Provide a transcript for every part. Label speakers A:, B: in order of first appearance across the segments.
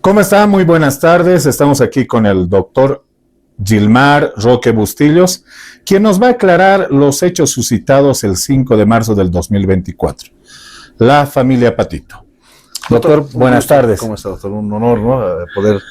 A: ¿Cómo está? Muy buenas tardes. Estamos aquí con el doctor Gilmar Roque Bustillos, quien nos va a aclarar los hechos suscitados el 5 de marzo del 2024. La familia Patito. Doctor, buenas tardes.
B: ¿Cómo está, doctor? Un honor, ¿no? Poder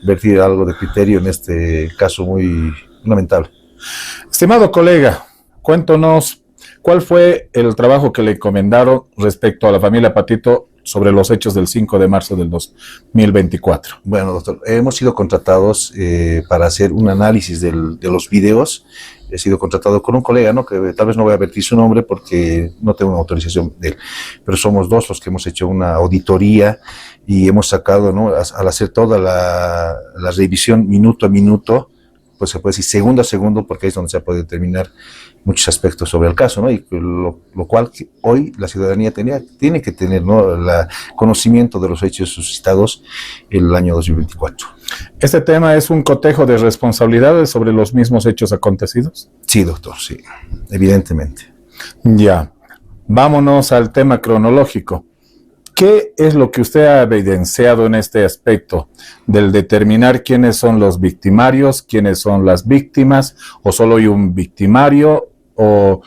B: vertir algo de criterio en este caso muy lamentable.
A: Estimado colega, cuéntanos cuál fue el trabajo que le encomendaron respecto a la familia Patito sobre los hechos del 5 de marzo del 2024.
B: Bueno, doctor, hemos sido contratados para hacer un análisis de los videos. He sido contratado con un colega, ¿no? Que tal vez no voy a vertir su nombre porque no tengo una autorización de él, pero somos dos los que hemos hecho una auditoría y hemos sacado, ¿no? Al hacer toda la revisión minuto a minuto, pues se puede decir segundo a segundo, porque ahí es donde se puede determinar muchos aspectos sobre el caso, ¿no? Y lo cual que hoy la ciudadanía tiene que tener, ¿no? El conocimiento de los hechos suscitados el año 2024.
A: ¿Este tema es un cotejo de responsabilidades sobre los mismos hechos acontecidos?
B: Sí, doctor, sí, evidentemente.
A: Ya, vámonos al tema cronológico. ¿Qué es lo que usted ha evidenciado en este aspecto del determinar quiénes son los victimarios, quiénes son las víctimas, o solo hay un victimario, o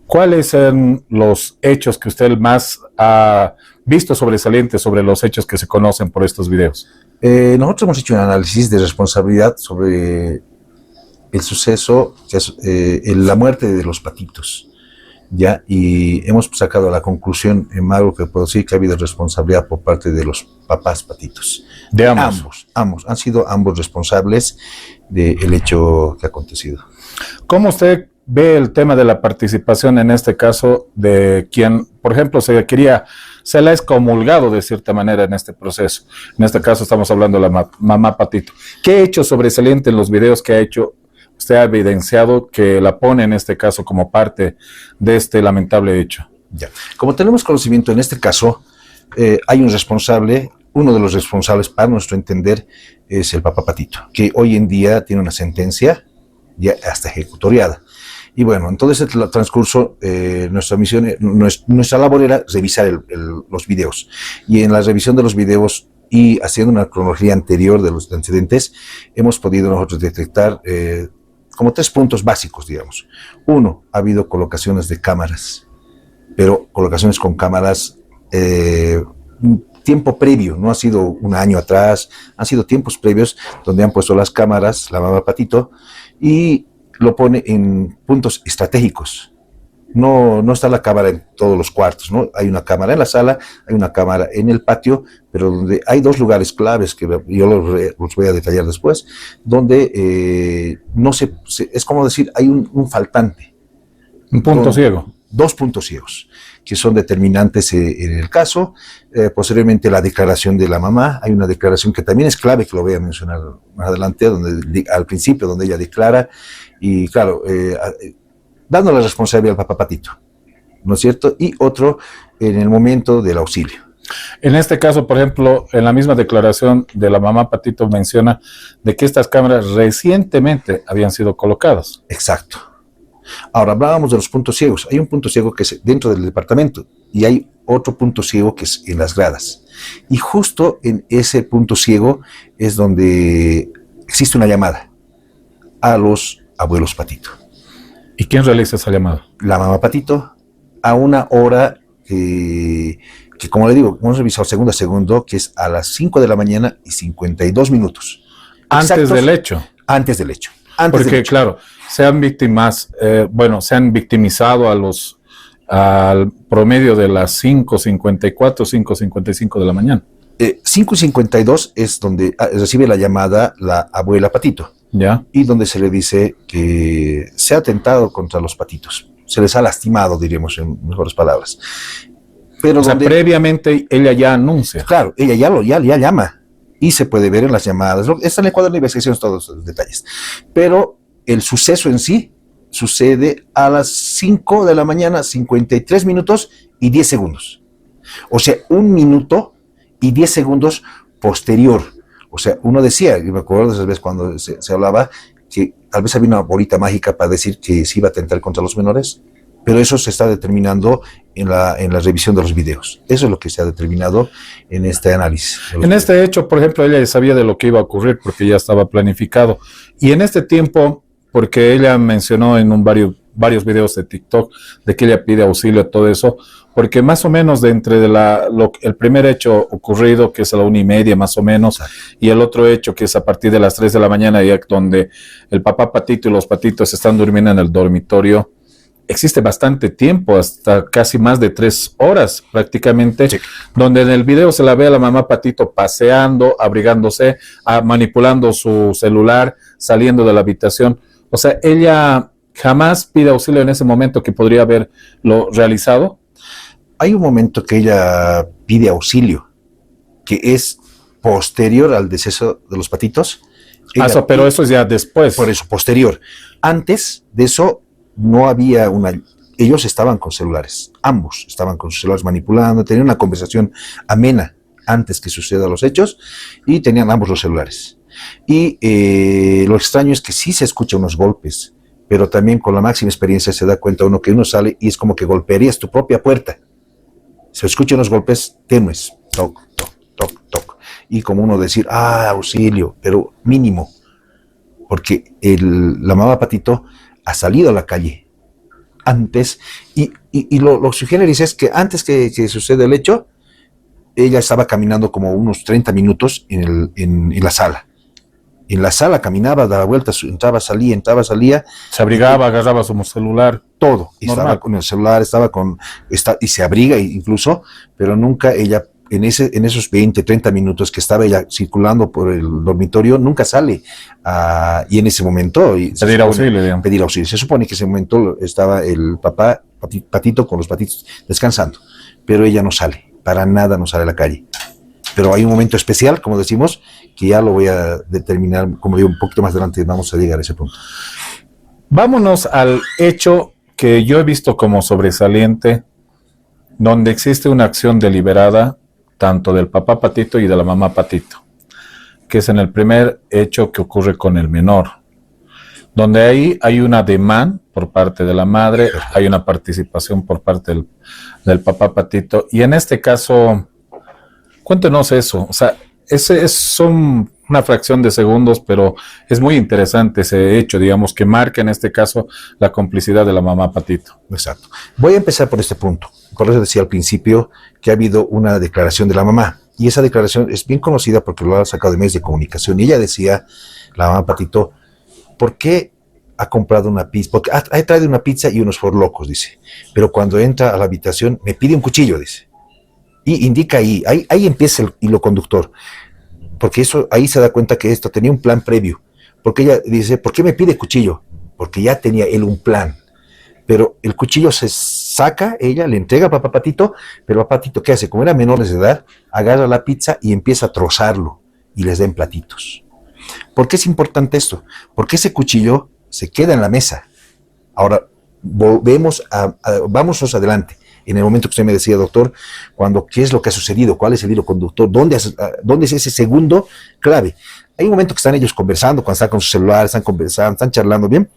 A: cuáles son los hechos que usted más ha visto sobresalientes sobre los hechos que se conocen por estos videos?
B: Nosotros hemos hecho un análisis de responsabilidad sobre el suceso, que es la muerte de los patitos. Ya, y hemos sacado la conclusión en algo que puedo decir que ha habido responsabilidad por parte de los papás Patitos.
A: De ambos.
B: Ambos, han sido ambos responsables del hecho que ha acontecido.
A: ¿Cómo usted ve el tema de la participación en este caso de quien, por ejemplo, se le ha excomulgado de cierta manera en este proceso? En este caso estamos hablando de la mamá Patito. ¿Qué hecho sobresaliente en los videos que ha hecho usted ha evidenciado que la pone en este caso como parte de este lamentable hecho?
B: Ya. Como tenemos conocimiento en este caso, hay un responsable, uno de los responsables para nuestro entender es el papá Patito, que hoy en día tiene una sentencia ya hasta ejecutoriada. Y bueno, en todo ese transcurso, nuestra misión, nuestra labor era revisar los videos. Y en la revisión de los videos y haciendo una cronología anterior de los antecedentes, hemos podido nosotros detectar como 3 puntos básicos, digamos. Uno, ha habido colocaciones de cámaras, pero colocaciones con cámaras tiempo previo, no ha sido un año atrás, han sido tiempos previos donde han puesto las cámaras, la mamá Patito, y lo pone en puntos estratégicos. No está la cámara en todos los cuartos, ¿no? Hay una cámara en la sala, hay una cámara en el patio, pero donde hay 2 lugares claves que yo los voy a detallar después, donde es como decir, hay un faltante.
A: Un punto ciego.
B: 2 puntos ciegos, que son determinantes en el caso. Posteriormente la declaración de la mamá, hay una declaración que también es clave, que lo voy a mencionar más adelante, al principio, donde ella declara, y claro, dando la responsabilidad al papá Patito, ¿no es cierto? Y otro en el momento del auxilio.
A: En este caso, por ejemplo, en la misma declaración de la mamá Patito menciona de que estas cámaras recientemente habían sido colocadas.
B: Exacto. Ahora hablábamos de los puntos ciegos. Hay un punto ciego que es dentro del departamento y hay otro punto ciego que es en las gradas. Y justo en ese punto ciego es donde existe una llamada a los abuelos Patito.
A: ¿Y quién realiza esa llamada?
B: La mamá Patito, a una hora que como le digo, hemos revisado segundo a segundo, que es a las 5 de la mañana y 52 minutos.
A: Antes del hecho.
B: Antes del hecho.
A: Porque, claro, se han victimizado al promedio de las 5:54, 5:55 de la mañana.
B: 5:52 es donde recibe la llamada la abuela Patito.
A: ¿Ya?
B: Y donde se le dice que se ha atentado contra los patitos. Se les ha lastimado, diríamos en mejores palabras. Pero
A: previamente ella ya anuncia.
B: Claro, ella ya llama. Y se puede ver en las llamadas. Está en el cuadro de investigación todos los detalles. Pero el suceso en sí sucede a las 5 de la mañana, 53 minutos y 10 segundos. O sea, 1 minuto y 10 segundos posterior. O sea, uno decía, y me acuerdo de esas veces cuando se hablaba, que tal vez había una bolita mágica para decir que se iba a atentar contra los menores. Pero eso se está determinando en la revisión de los videos. Eso es lo que se ha determinado en este análisis.
A: En este hecho, por ejemplo, ella sabía de lo que iba a ocurrir porque ya estaba planificado. Y en este tiempo, porque ella mencionó en varios videos de TikTok de que ella pide auxilio, todo eso, porque más o menos de entre el primer hecho ocurrido, que es a la 1:30 más o menos, y el otro hecho que es a partir de las 3 de la mañana, ya donde el papá Patito y los patitos están durmiendo en el dormitorio, existe bastante tiempo, hasta casi más de 3 horas prácticamente, sí, donde en el video se la ve a la mamá Patito paseando, abrigándose, manipulando su celular, saliendo de la habitación. O sea, ella jamás pide auxilio en ese momento que podría haberlo realizado.
B: Hay un momento que ella pide auxilio, que es posterior al deceso de los patitos.
A: Pero eso es ya después.
B: Por eso, posterior. Antes de eso, no había ellos estaban con celulares, ambos estaban con sus celulares manipulando, tenían una conversación amena antes que sucedan los hechos y tenían ambos los celulares. Y lo extraño es que sí se escuchan unos golpes, pero también con la máxima experiencia se da cuenta uno que uno sale y es como que golpearías tu propia puerta. Se escuchan unos golpes tenues, toc, toc, toc, toc, y como uno decir, auxilio, pero mínimo, porque la mamá Patito ha salido a la calle antes, y lo sugieres es que antes que suceda el hecho, ella estaba caminando como unos 30 minutos en la sala. En la sala caminaba, daba vueltas, entraba, salía.
A: Se abrigaba, agarraba su celular.
B: Todo. Estaba con el celular, y se abriga incluso, pero nunca ella, en esos 20, 30 minutos que estaba ella circulando por el dormitorio, nunca sale. Y en ese momento...
A: Pedir auxilio.
B: Pedir auxilio. Se supone que en ese momento estaba el papá Patito con los patitos descansando, pero ella no sale, para nada no sale a la calle. Pero hay un momento especial, como decimos, que ya lo voy a determinar, como digo, un poquito más adelante vamos a llegar a ese punto.
A: Vámonos al hecho que yo he visto como sobresaliente, donde existe una acción deliberada, tanto del papá Patito y de la mamá Patito, que es en el primer hecho que ocurre con el menor, donde ahí hay un ademán por parte de la madre, hay una participación por parte del papá Patito, y en este caso... Cuéntenos eso, o sea, son una fracción de segundos, pero es muy interesante ese hecho, digamos, que marca en este caso la complicidad de la mamá Patito.
B: Exacto. Voy a empezar por este punto. Por eso decía al principio que ha habido una declaración de la mamá, y esa declaración es bien conocida porque lo ha sacado de medios de comunicación, y ella decía, la mamá Patito, ¿por qué ha comprado una pizza? Porque ha traído una pizza y unos forlocos, dice, pero cuando entra a la habitación me pide un cuchillo, dice. Y indica ahí empieza el hilo conductor, porque eso ahí se da cuenta que esto tenía un plan previo, porque ella dice, ¿por qué me pide cuchillo? Porque ya tenía él un plan, pero el cuchillo se saca, ella le entrega a papá Patito, pero papá Patito, ¿qué hace? Como era menores de edad, agarra la pizza y empieza a trozarlo, y les da en platitos. ¿Por qué es importante esto? Porque ese cuchillo se queda en la mesa. Ahora, vamos adelante. En el momento que usted me decía, doctor, ¿qué es lo que ha sucedido? ¿Cuál es el hilo conductor? ¿Dónde es ese segundo clave? Hay un momento que están ellos conversando, cuando están con su celular, están conversando, están charlando bien.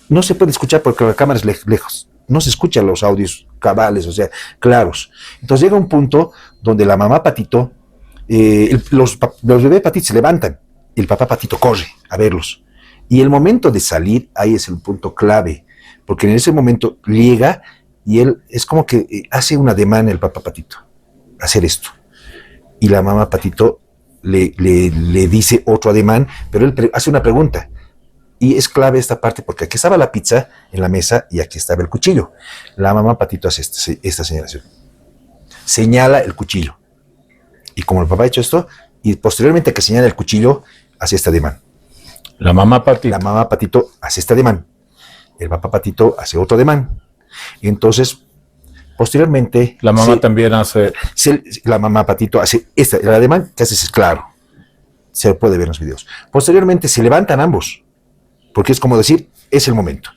B: No se puede escuchar porque la cámara es lejos. No se escuchan los audios cabales, o sea, claros. Entonces llega un punto donde la mamá Patito, los bebés Patitos se levantan, y el papá Patito corre a verlos. Y el momento de salir, ahí es el punto clave, porque en ese momento llega y él es como que hace un ademán el papá Patito, hacer esto. Y la mamá Patito le dice otro ademán, pero él hace una pregunta. Y es clave esta parte, porque aquí estaba la pizza en la mesa y aquí estaba el cuchillo. La mamá Patito hace esta señalación. Señala el cuchillo. Y como el papá ha hecho esto, y posteriormente que señala el cuchillo, hace este ademán.
A: La mamá
B: Patito hace este ademán. El papá Patito hace otro ademán. Y entonces, posteriormente...
A: La mamá también hace...
B: La mamá Patito hace el ademán que hace es claro. Se puede ver en los videos. Posteriormente se levantan ambos, porque es como decir, es el momento.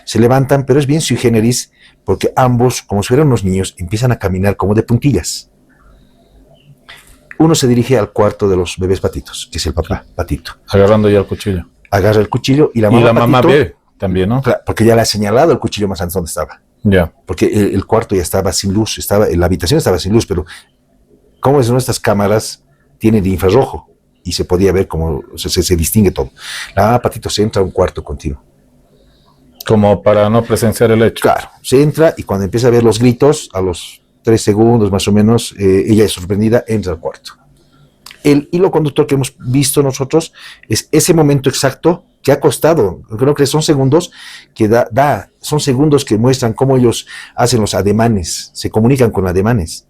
B: Se levantan, pero es bien sui generis, porque ambos, como si fueran unos niños, empiezan a caminar como de puntillas. Uno se dirige al cuarto de los bebés Patitos, que es el papá Patito.
A: Agarrando ya el cuchillo.
B: Agarra el cuchillo y la mamá
A: Patito, ve también, ¿no?
B: Claro, porque ya le ha señalado el cuchillo más antes donde estaba.
A: Ya.
B: Porque el cuarto ya estaba sin luz, la habitación estaba sin luz, pero como es nuestras cámaras tienen de infrarrojo y se podía ver cómo se distingue todo. La mamá Patito se entra a un cuarto continuo.
A: Como para no presenciar el hecho.
B: Claro, se entra y cuando empieza a ver los gritos, a los 3 segundos más o menos, ella es sorprendida, entra al cuarto. El hilo conductor que hemos visto nosotros es ese momento exacto que ha costado, creo que son segundos que son segundos que muestran cómo ellos hacen los ademanes, se comunican con ademanes.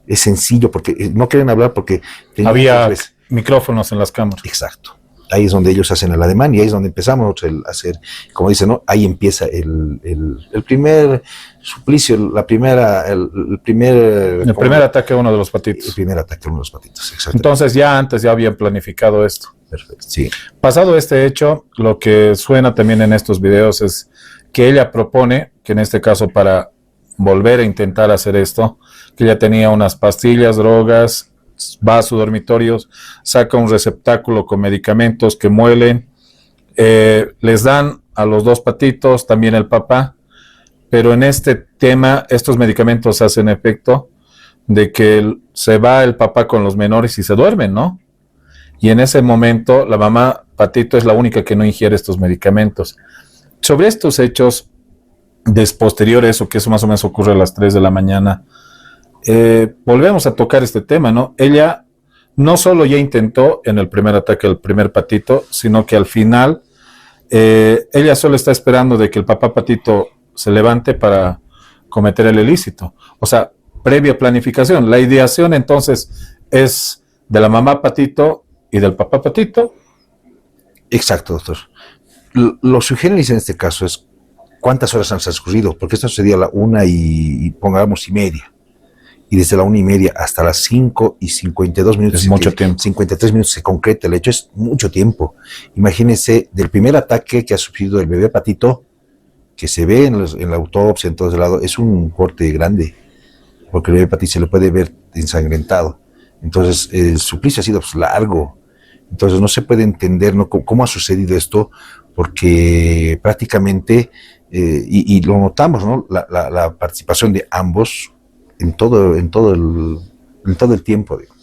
B: Es sencillo porque no quieren hablar porque
A: había micrófonos en las cámaras.
B: Exacto. Ahí es donde ellos hacen el ademán y ahí es donde empezamos a hacer, como dicen, ¿no? Ahí empieza el primer suplicio, el primer
A: ataque a uno de los patitos.
B: El primer ataque a uno de los patitos, exacto.
A: Entonces antes ya habían planificado esto.
B: Perfecto, sí.
A: Pasado este hecho, lo que suena también en estos videos es que ella propone, que en este caso para volver a intentar hacer esto, que ella tenía unas pastillas, drogas, va a su dormitorio, saca un receptáculo con medicamentos que muelen, les dan a los dos patitos, también el papá, pero en este tema estos medicamentos hacen efecto de que se va el papá con los menores y se duermen, ¿no? Y en ese momento la mamá Patito es la única que no ingiere estos medicamentos. Sobre estos hechos, posteriores, o que eso más o menos ocurre a las 3 de la mañana, volvemos a tocar este tema, ¿no? Ella no solo ya intentó en el primer ataque al primer patito, sino que al final ella solo está esperando de que el papá Patito se levante para cometer el ilícito. O sea, previa planificación. La ideación entonces es de la mamá Patito y del papá Patito.
B: Exacto, doctor. Lo sugérenis en este caso es cuántas horas han transcurrido, porque esto sucedió a la 1:30. Y desde la 1:30 hasta las 5:52
A: es mucho tiempo.
B: 53 minutos se concreta el hecho, es mucho tiempo. Imagínense, del primer ataque que ha sufrido el bebé Patito, que se ve en la autopsia, en todos lados, es un corte grande, porque el bebé Patito se le puede ver ensangrentado. Entonces, el suplicio ha sido largo. Entonces, no se puede entender, ¿no?, cómo ha sucedido esto, porque prácticamente, y lo notamos, ¿no?, la participación de ambos en todo el tiempo, digo.